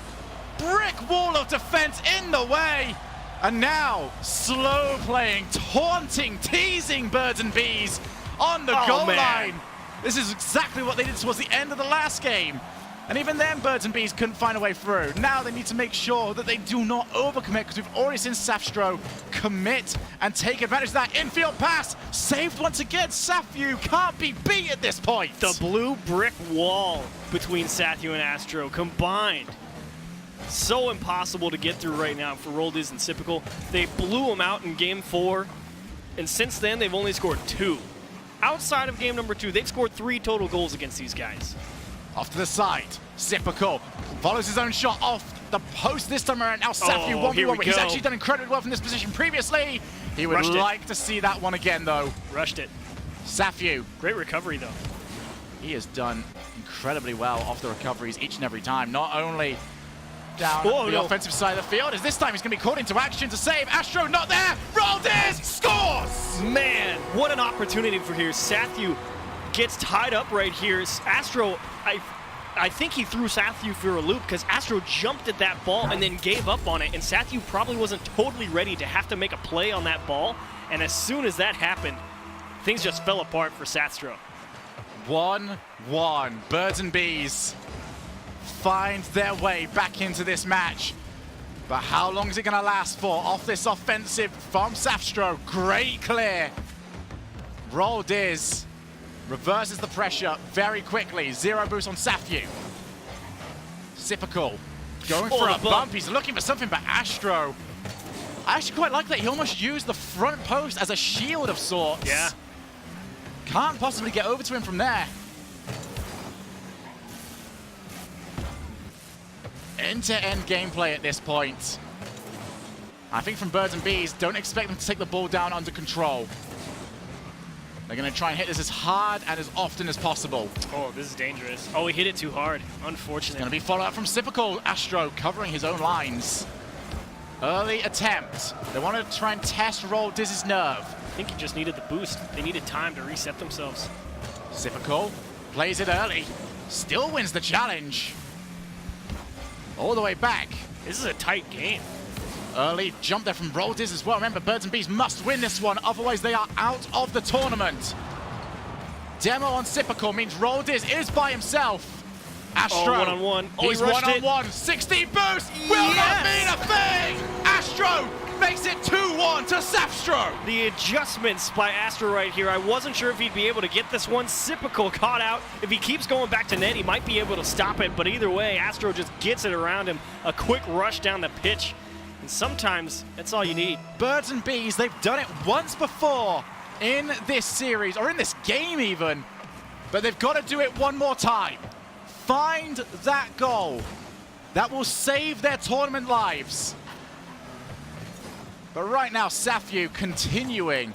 brick wall of defense in the way. And now, slow playing, taunting, teasing Birdz and Beez on the goal line. This is exactly what they did towards the end of the last game. And even then, Birdz and Beez couldn't find a way through. Now they need to make sure that they do not overcommit, because we've already seen Sathstroh commit and take advantage of that infield pass. Saved once again. Sathstroh can't be beat at this point. The blue brick wall between Sathstroh and Astro combined. So impossible to get through right now for Birdz and Sypical. They blew them out in game 4, and since then they've only scored 2. Outside of game number 2, they've scored 3 total goals against these guys. Off to the side, Sypical follows his own shot off the post this time around. Now Sathstroh 1v1. He's actually done incredibly well from this position previously. He would like to see that one again, though. Rushed it. Sathstroh. Great recovery, though. He has done incredibly well off the recoveries each and every time. Not only down the offensive side of the field, as this time he's going to be called into action to save. Astro not there. Birdz scores! Man, what an opportunity for here. Sathstroh gets tied up right here. Astro, I think he threw Sathstroh for a loop because Astro jumped at that ball and then gave up on it, and Sathstroh probably wasn't totally ready to have to make a play on that ball, and as soon as that happened, things just fell apart for Sathstroh. 1-1. Birdz and Beez find their way back into this match. But how long is it going to last for? Off this offensive from Sathstroh. Great clear. Birdz reverses the pressure very quickly. 0 boost on Sathstroh. Sypical going for a bump. He's looking for something, but Astro, I actually quite like that. He almost used the front post as a shield of sorts. Yeah. Can't possibly get over to him from there. End-to-end gameplay at this point. I think from Birdz and Beez, don't expect them to take the ball down under control. They're going to try and hit this as hard and as often as possible. Oh, this is dangerous. Oh, he hit it too hard. Unfortunate. Going to be follow-up from Sypical. Astro covering his own lines. Early attempt. They want to try and test Birz's nerve. I think he just needed the boost. They needed time to reset themselves. Sypical plays it early. Still wins the challenge. All the way back. This is a tight game. Early jump there from Birdz as well. Remember, Birdz and Beez must win this one, otherwise they are out of the tournament. Demo on Sypical means Birdz is by himself. Astro, one-on-one. He's one-on-one. 60 boost will not mean a thing. Astro makes it 2-1 to Sathstroh. The adjustments by Astro right here. I wasn't sure if he'd be able to get this one. Sypical caught out. If he keeps going back to net, he might be able to stop it. But either way, Astro just gets it around him. A quick rush down the pitch. And sometimes that's all you need. Birdz and Beez, they've done it once before in this series, or in this game even. But they've got to do it one more time. Find that goal that will save their tournament lives. But right now, Sathstroh continuing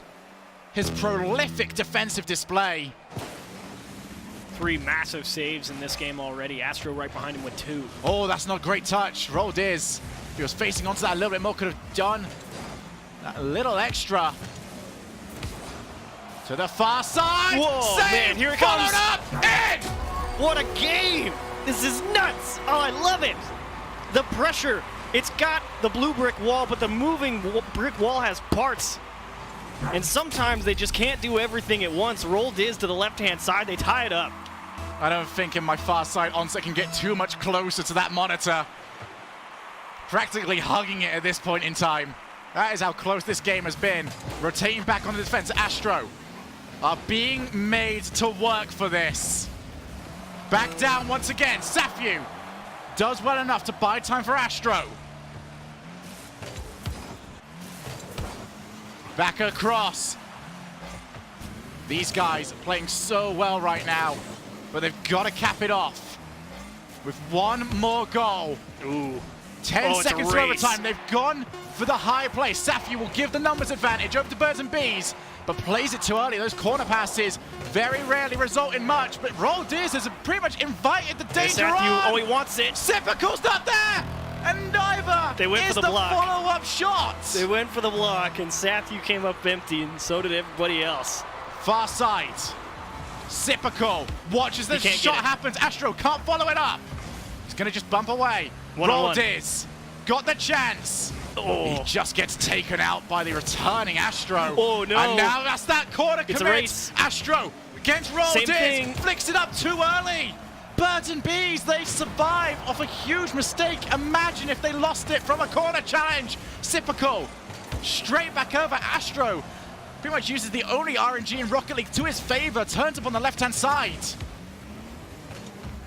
his prolific defensive display. 3 massive saves in this game already. Astro right behind him with 2. Oh, that's not a great touch. Birdz, if he was facing onto that a little bit more, could have done that little extra. To the far side. Whoa, save, man, here it comes. Followed up, in! What a game! This is nuts! Oh, I love it! The pressure. It's got the blue brick wall, but the moving brick wall has parts. And sometimes they just can't do everything at once. Birdz to the left-hand side. They tie it up. I don't think in my far side onset can get too much closer to that monitor. Practically hugging it at this point in time. That is how close this game has been. Rotating back on the defense. Astro are being made to work for this. Back down once again. Sathstroh does well enough to buy time for Astro. Back across. These guys are playing so well right now, but they've got to cap it off with one more goal. Ooh. 10 seconds to overtime. They've gone for the high play. Sathstroh will give the numbers advantage over to Birdz and Beez, but plays it too early. Those corner passes very rarely result in much, but Birdz has pretty much invited the danger on. Oh, he wants it. Sypical's not there, and neither They went is for the block. follow-up shot. They went for the block, and Sathstroh came up empty, and so did everybody else. Far side. Sypical watches the shot happens. Astro can't follow it up. He's going to just bump away. Birdz got the chance. Oh. He just gets taken out by the returning Astro. Oh, no. And now that's that corner It's commit. a race. Astro against Same Birdz. thing. Flicks it up too early. Birdz and Beez, they survive off a huge mistake. Imagine if they lost it from a corner challenge. Sypical, straight back over. Sathstroh pretty much uses the only RNG in Rocket League to his favor, turns up on the left-hand side.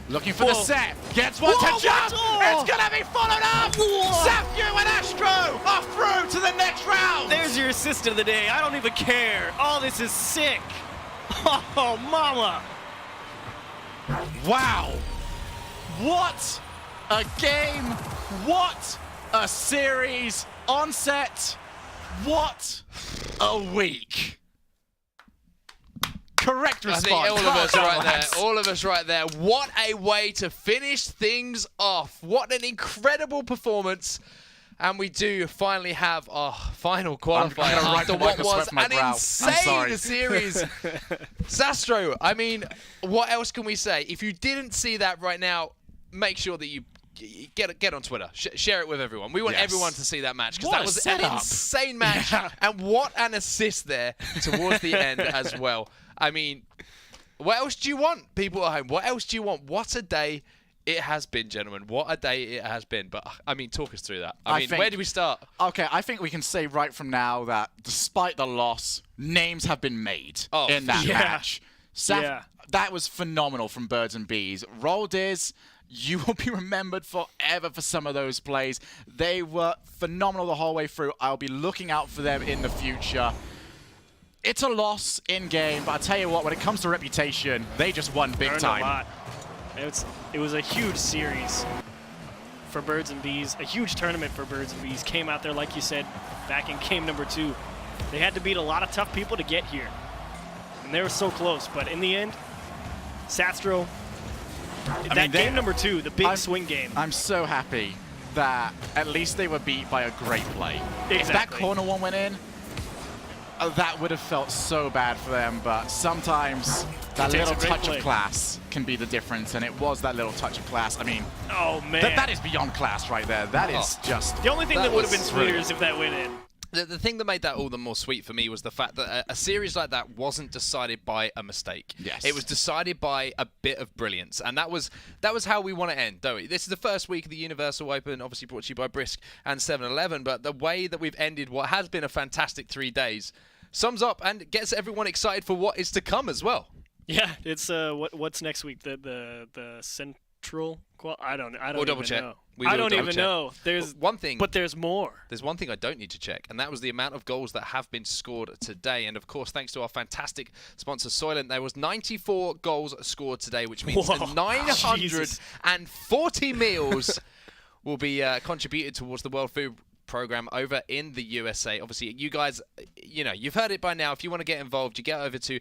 Looking for the set, gets one to jump. It's gonna be followed up. Sathstroh and Sathstroh are through to the next round. There's your assist of the day. I don't even care. Oh, this is sick. Oh, mama. Wow. What a game. What a series. On set. What a week. Correct I response. think all of us Well right done, there. lads. All of us right there. What a way to finish things off. What an incredible performance. And we do finally have our final qualifier gonna wipe after the what sweat was from my an brow. I'm sorry. insane series. Sathstroh, I mean, what else can we say? If you didn't see that right now, make sure that you get on Twitter. Share it with everyone. We want Yes. everyone to see that match because What that a was an setup. insane match. Yeah. And what an assist there towards the end as well. I mean, what else do you want, people at home? What else do you want? What a day it has been, gentlemen. What a day it has been. But, I mean, talk us through that. I mean, think- where do we start? Okay, I think we can say right from now that despite the loss, names have been made in that yeah. match. That was phenomenal from Birdz and Beez. Roll Diz, you will be remembered forever for some of those plays. They were phenomenal the whole way through. I'll be looking out for them in the future. It's a loss in game, but I tell you what, when it comes to reputation, they just won big Earned time. a lot. It was a huge series for Birdz and Beez, a huge tournament for Birdz and Beez. Came out there, like you said, back in game number 2. They had to beat a lot of tough people to get here. And they were so close, but in the end, Sathstroh, game number 2, the big swing game. I'm so happy that at least they were beat by a great play. If that Exactly. corner one went in, that would have felt so bad for them, but sometimes that takes a little great touch play. of class can be the difference, and it was that little touch of class. I mean, Oh, man. that is beyond class right there. That is just... the only thing that that would have was been sweeter brilliant. is if that went in. The thing that made that all the more sweet for me was the fact that a series like that wasn't decided by a mistake. Yes. It was decided by a bit of brilliance, and that was how we want to end, don't we? This is the first week of the Universal Open, obviously brought to you by Brisk and 7-Eleven, but the way that we've ended what has been a fantastic 3 days sums up and gets everyone excited for what is to come as well. Yeah, it's what's next week? The Central I don't We'll double even check. know. We I will don't double even check. know. There's One thing, but there's more. there's one thing I don't need to check, and that was the amount of goals that have been scored today. And of course, thanks to our fantastic sponsor Soylent, there was 94 goals scored today, which means Whoa. 940 meals will be contributed towards the World Food Program over in the USA. Obviously, you guys, you've heard it by now. If you want to get involved, you get over to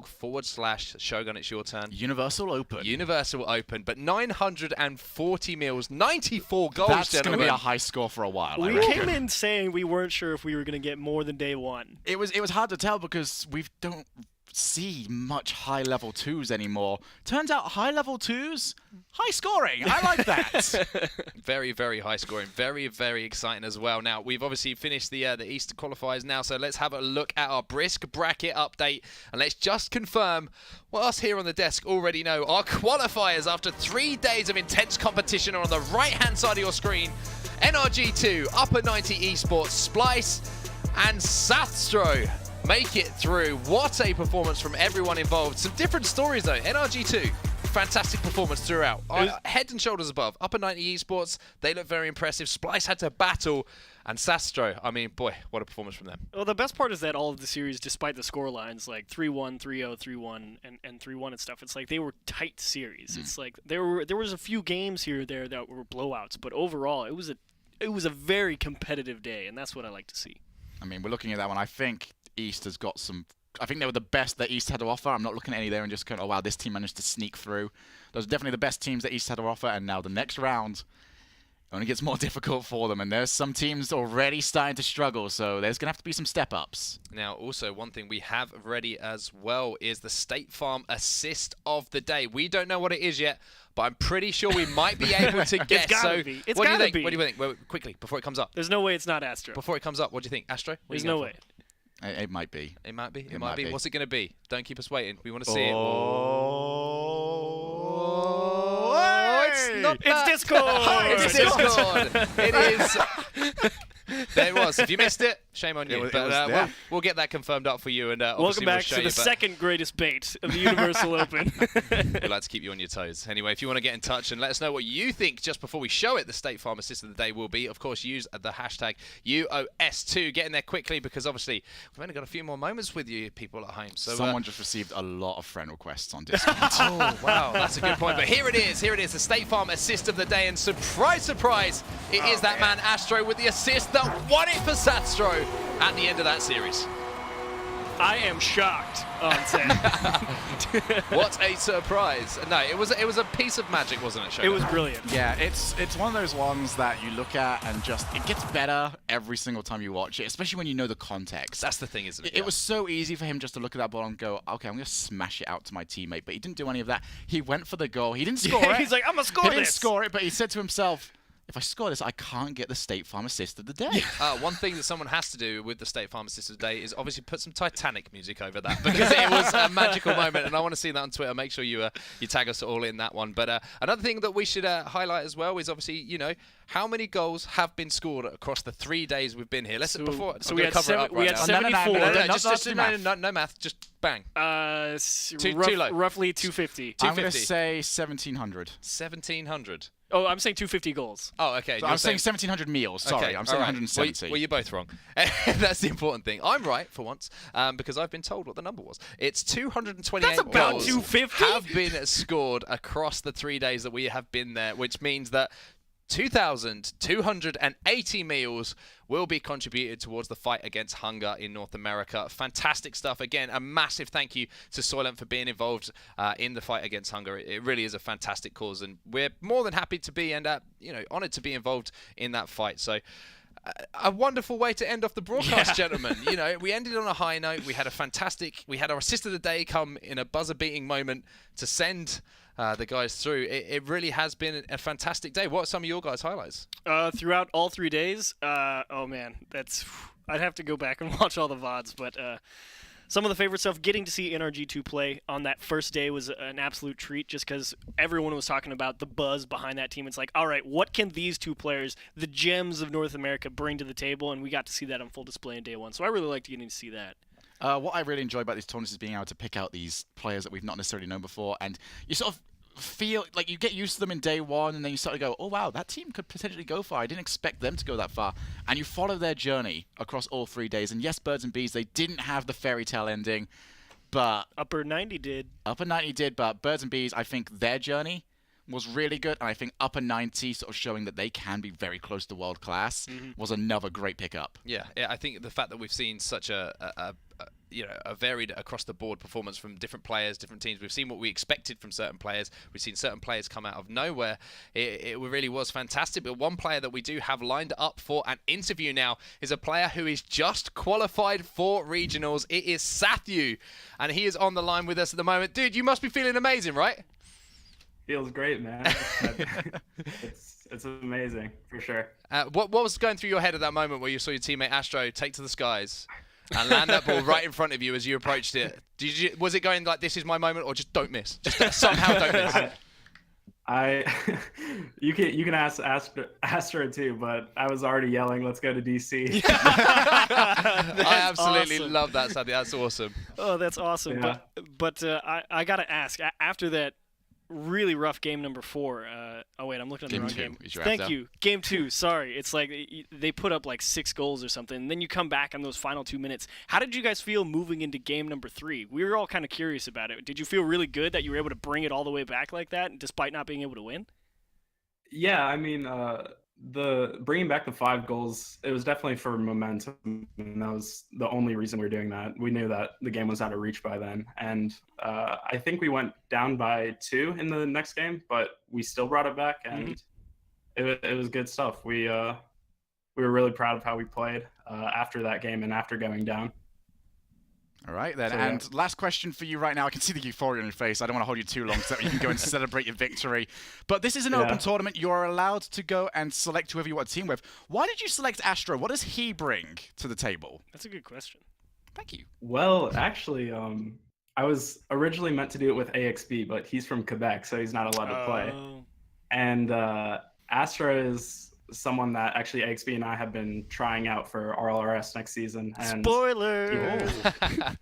wfpusa.org/Shogun. It's your turn. Universal Open. Universal Open, but 940 meals, 94 goals, That's going to gentlemen. be a high score for a while. I We reckon. came in saying we weren't sure if we were going to get more than day 1. It was hard to tell because we don't see much high-level 2s anymore. Turns out high-level 2s, high scoring. I like that. Very, very high scoring. Very, very exciting as well. Now, we've obviously finished the Easter qualifiers now, so let's have a look at our Brisk bracket update, and let's just confirm what us here on the desk already know. Our qualifiers after 3 days of intense competition are on the right-hand side of your screen. NRG2, Upper 90 Esports, Splice, and Sathstroh make it through. What a performance from everyone involved. Some different stories though. NRG2, fantastic performance throughout. Head and shoulders above. Upper 90 Esports, they look very impressive. Splice had to battle. And Sathstroh, I mean, boy, what a performance from them. Well, the best part is that all of the series, despite the score lines, like 3-1, 3-0, 3-1, and 3-1 and stuff, it's like they were tight series. It's like there was a few games here or there that were blowouts, but overall it was a very competitive day, and that's what I like to see. I mean, we're looking at that one. I think East has got some... I think they were the best that East had to offer. I'm not looking at any there and just going, oh, wow, this team managed to sneak through. Those are definitely the best teams that East had to offer, and now the next round only gets more difficult for them, and there's some teams already starting to struggle, so there's going to have to be some step-ups. Now, also, one thing we have ready as well is the State Farm assist of the day. We don't know what it is yet, but I'm pretty sure we might be able to guess. It's gotta so, be. It's what do you gotta think? be. What do you think? Well, quickly, before it comes up. There's no way it's not Astro. Before it comes up, what do you think? Astro? What are There's you no going way. It might be. for? It might be. It It might might be. be. What's it going to be? Don't keep us waiting. We want to see it. Oh. it's not It's that. Discord. It's Discord. It is. There it was. If you missed it, shame on you. It But was there. we'll get that confirmed up for you. And Welcome obviously back we'll show to you, the but second greatest bait of the Universal Open. we like to keep you on your toes. Anyway, if you want to get in touch and let us know what you think just before we show it, the State Farm Assist of the Day will be, of course, use the hashtag UOS2. Get in there quickly because obviously we've only got a few more moments with you people at home. So Someone just received a lot of friend requests on Discord. Oh, wow, that's a good point. But here it is, the State Farm Assist of the Day. And surprise, surprise, it is that man Astro with the assist that won it for Sathstroh at the end of that series. I am shocked on set. What a surprise. No, it was a piece of magic, wasn't it, Shogun? It was brilliant. Yeah, it's one of those ones that you look at and just, it gets better every single time you watch it, especially when you know the context. That's the thing, isn't it? It was so easy for him just to look at that ball and go, okay, I'm going to smash it out to my teammate. But he didn't do any of that. He went for the goal. He didn't score it. He's like, I'm going to score He this. didn't score it, but he said to himself, if I score this, I can't get the State Farm Assist of the Day. One thing that someone has to do with the State Farm Assist of the Day is obviously put some Titanic music over that because it was a magical moment, and I want to see that on Twitter. Make sure you tag us all in that one. But another thing that we should highlight as well is obviously, you know, how many goals have been scored across the 3 days we've been here. Let's we had cover it up we right had now. 74. No math, just bang. Too low. Roughly 250. I'm going to 250. say 1,700. 1,700. Oh, I'm saying 250 goals. Oh, okay. So I'm saying 1,700 meals. Sorry, I'm saying all right. 170. Well, you're both wrong. That's the important thing. I'm right for once because I've been told what the number was. It's 228 That's about goals 250? have been scored across the 3 days that we have been there, which means that 2,280 meals will be contributed towards the fight against hunger in North America. Fantastic stuff. Again, a massive thank you to Soylent for being involved in the fight against hunger. It really is a fantastic cause, and we're more than happy to be and honoured to be involved in that fight. So. A wonderful way to end off the broadcast, gentlemen. You know, we ended on a high note. We had our assist of the day come in a buzzer-beating moment to send the guys through. It really has been a fantastic day. What are some of your guys' highlights? Throughout all 3 days, oh man, I'd have to go back and watch all the VODs, but some of the favorite stuff, getting to see NRG2 play on that first day was an absolute treat just because everyone was talking about the buzz behind that team. It's like, all right, what can these two players, the gems of North America, bring to the table? And we got to see that on full display in day one. So I really liked getting to see that. What I really enjoy about these tournaments is being able to pick out these players that we've not necessarily known before, and you sort of feel like you get used to them in day one, and then you sort of go, oh wow, that team could potentially go far. I didn't expect them to go that far. And you follow their journey across all 3 days. And yes, Birdz and Beez, they didn't have the fairy tale ending, but Upper 90 did. Upper 90 did, but Birdz and Beez, I think their journey was really good, and I think Upper 90 sort of showing that they can be very close to world class was another great pickup. Yeah, I think the fact that we've seen such a varied across the board performance from different players, different teams. We've seen what we expected from certain players. We've seen certain players come out of nowhere. It really was fantastic. But one player that we do have lined up for an interview now is a player who is just qualified for regionals. It is Sathstroh, and he is on the line with us at the moment. Dude, you must be feeling amazing, right? Feels great, man. It's amazing, for sure. What was going through your head at that moment where you saw your teammate Astro take to the skies and land that ball right in front of you as you approached it? Was it going like, this is my moment, or just don't miss? Just somehow don't miss. You can ask Astro too, but I was already yelling, "Let's go to DC." I absolutely awesome. love that, Sadie. That's awesome. Oh, that's awesome. Yeah. But I got to ask, after that really rough game number 4. Oh wait, I'm looking at the Game wrong 2 game. is your Thank after. you. Game 2. Sorry, it's like they put up like 6 goals or something. And then you come back on those final 2 minutes. How did you guys feel moving into game number 3? We were all kind of curious about it. Did you feel really good that you were able to bring it all the way back like that, despite not being able to win? Yeah, I mean, the bringing back the 5 goals, it was definitely for momentum, and that was the only reason we were doing that. We knew that the game was out of reach by then, and I think we went down by 2 in the next game, but we still brought it back, and it was good stuff. We were really proud of how we played after that game and after going down. All right, then. So, and last question for you right now. I can see the euphoria on your face. I don't want to hold you too long so that you can go and celebrate your victory. But this is an open tournament. You are allowed to go and select whoever you want to team with. Why did you select Astro? What does he bring to the table? That's a good question. Thank you. Well, actually, I was originally meant to do it with AXB, but he's from Quebec, so he's not allowed to play. Oh. And Astra is someone that actually XB and I have been trying out for RLRS next season. And Spoiler. yeah.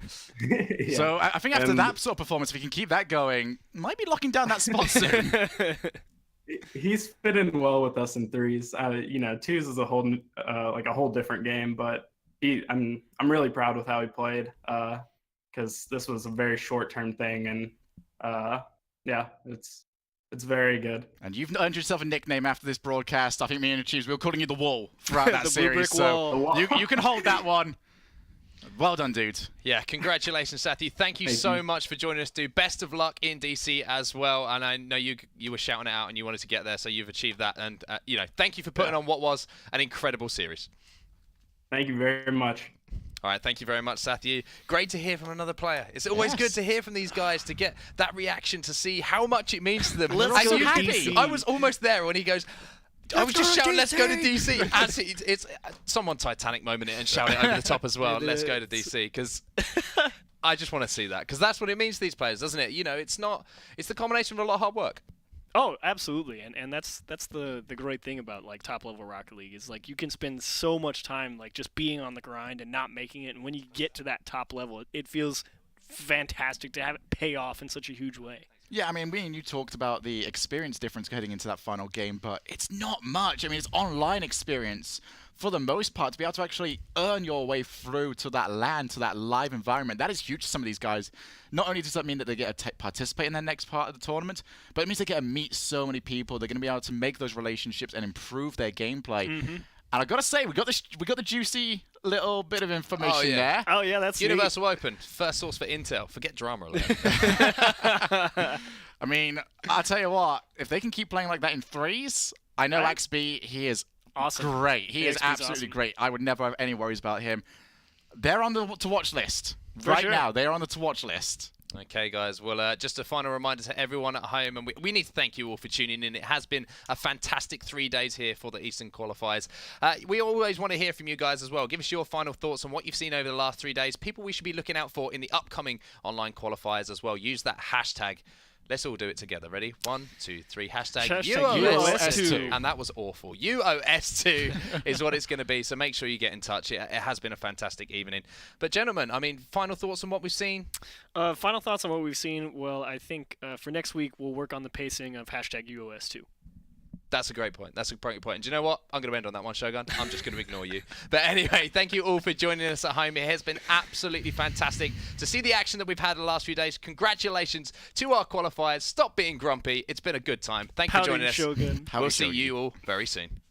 So I think after that sort of performance, if we can keep that going, might be locking down that spot soon. He's fit in well with us in threes. Twos is a whole like a whole different game, but I'm really proud with how he played because this was a very short-term thing, and yeah, it's very good. And you've earned yourself a nickname after this broadcast. I think me and Achieves, we were calling you the Wall throughout that The blue series. brick wall. So you can hold that one. Well done, dude. Yeah, congratulations, Sathy. Thank you so much for joining us, dude. Best of luck in DC as well. And I know you were shouting it out and you wanted to get there, so you've achieved that. And, thank you for putting on what was an incredible series. Thank you very much. All right, thank you very much, Sathy. Great to hear from another player. It's always good to hear from these guys, to get that reaction, to see how much it means to them. Let's go to happy. DC. I was almost there when he goes, I was just shouting, let's go to DC. As it's someone Titanic moment it and shout it over the top as well. Let's go to DC, because I just want to see that, because that's what it means to these players, doesn't it? It's the combination of a lot of hard work. Oh, absolutely, and that's the great thing about like top level Rocket League is like you can spend so much time like just being on the grind and not making it, and when you get to that top level, it feels fantastic to have it pay off in such a huge way. Yeah, I mean, me and you talked about the experience difference heading into that final game, but it's not much. I mean, it's online experience for the most part. To be able to actually earn your way through to that LAN, to that live environment, that is huge to some of these guys. Not only does that mean that they get to participate in their next part of the tournament, but it means they get to meet so many people. They're going to be able to make those relationships and improve their gameplay. Mm-hmm. And I gotta say, we got the juicy little bit of information there. Oh yeah, that's Universal Open, first source for intel. Forget drama alone. I mean, I'll tell you what, if they can keep playing like that in threes, I know Right. XB, he is awesome. great. He is XB's absolutely awesome. great. I would never have any worries about him. They're on the to-watch list. For right sure. now, they're on the to-watch list. Okay, guys. Well, just a final reminder to everyone at home, and we need to thank you all for tuning in. It has been a fantastic 3 days here for the Eastern qualifiers. We always want to hear from you guys as well. Give us your final thoughts on what you've seen over the last 3 days, people we should be looking out for in the upcoming online qualifiers as well. Use that hashtag. Let's all do it together. Ready? 1, 2, 3. Hashtag UOS2. And that was awful. UOS2 is what it's going to be. So make sure you get in touch. It has been a fantastic evening. But gentlemen, I mean, final thoughts on what we've seen? Final thoughts on what we've seen. Well, I think for next week we'll work on the pacing of hashtag UOS2. That's a great point. That's a great point. And do you know what? I'm going to end on that one, Shogun. I'm just going to ignore you. But anyway, thank you all for joining us at home. It has been absolutely fantastic to see the action that we've had the last few days. Congratulations to our qualifiers. Stop being grumpy. It's been a good time. Thank you for joining us. Shogun. We'll see you all very soon.